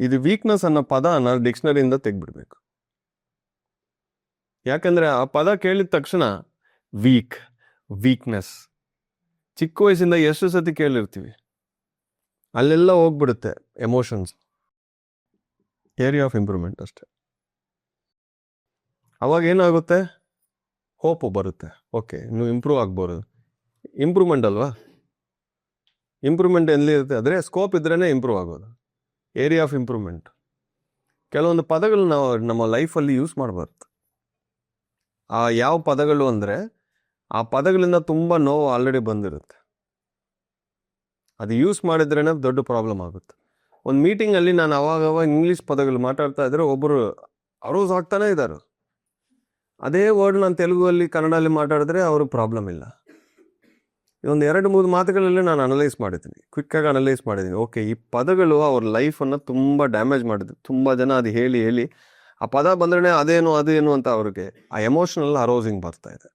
ಇದು ವೀಕ್ನೆಸ್ ಅನ್ನೋ ಪದನ ಡಿಕ್ಷನರಿಯಿಂದ ತೆಗ್ಬಿಡ್ಬೇಕು. ಯಾಕಂದ್ರೆ ಆ ಪದ ಕೇಳಿದ ತಕ್ಷಣ ವೀಕ್ನೆಸ್ ಚಿಕ್ಕ ವಯಸ್ಸಿಂದ ಎಷ್ಟು ಸತಿ ಕೇಳಿರ್ತೀವಿ, ಅಲ್ಲೆಲ್ಲ ಹೋಗ್ಬಿಡುತ್ತೆ ಎಮೋಷನ್ಸ್. ಏರಿಯಾ ಆಫ್ ಇಂಪ್ರೂವ್ಮೆಂಟ್ ಅಷ್ಟೆ. ಅವಾಗ ಏನಾಗುತ್ತೆ, ಹೋಪ್ ಬರುತ್ತೆ. ಓಕೆ, ನೀವು ಇಂಪ್ರೂವ್ ಆಗ್ಬೋದು. ಇಂಪ್ರೂವ್ಮೆಂಟ್ ಅಲ್ವಾ, ಇಂಪ್ರೂವ್ಮೆಂಟ್ ಎಲ್ಲಿರುತ್ತೆ ಅಂದರೆ ಸ್ಕೋಪ್ ಇದ್ರೇ ಇಂಪ್ರೂವ್ ಆಗೋದು. Area of improvement. ಕೆಲವೊಂದು ಪದಗಳು ನಾವು ನಮ್ಮ ಲೈಫಲ್ಲಿ ಯೂಸ್ ಮಾಡಬಾರ್ದು. ಆ ಯಾವ ಪದಗಳು ಅಂದರೆ ಆ ಪದಗಳಿಂದ ತುಂಬ ನೋವು ಆಲ್ರೆಡಿ ಬಂದಿರುತ್ತೆ, ಅದು ಯೂಸ್ ಮಾಡಿದ್ರೇ ದೊಡ್ಡ ಪ್ರಾಬ್ಲಮ್ ಆಗುತ್ತೆ. ಒಂದು ಮೀಟಿಂಗಲ್ಲಿ ನಾನು ಅವಾಗ ಇಂಗ್ಲೀಷ್ ಪದಗಳು ಮಾತಾಡ್ತಾ ಇದ್ರೆ ಒಬ್ಬರು ಅರೋಸ್ ಆಗ್ತಾನೆ ಇದ್ದಾರೆ. ಅದೇ ವರ್ಡ್ ನಾನು ತೆಲುಗಲ್ಲಿ ಕನ್ನಡಲ್ಲಿ ಮಾತಾಡಿದ್ರೆ ಅವ್ರಿಗೆ ಪ್ರಾಬ್ಲಮ್ ಇಲ್ಲ. ಇದೊಂದು 2-3 ಮಾತುಗಳಲ್ಲಿ ನಾನು ಕ್ವಿಕ್ಕಾಗಿ ಅನಲೈಸ್ ಮಾಡಿದ್ದೀನಿ. ಓಕೆ, ಈ ಪದಗಳು ಅವ್ರ ಲೈಫನ್ನು ತುಂಬ ಡ್ಯಾಮೇಜ್ ಮಾಡಿದ್ರು. ತುಂಬ ಜನ ಅದು ಹೇಳಿ ಆ ಪದ ಬಂದ್ರೆ ಅದೇನು ಅಂತ ಅವ್ರಿಗೆ ಆ ಎಮೋಷನಲ್ ಅರೋಸಿಂಗ್ ಬರ್ತಾ ಇದೆ.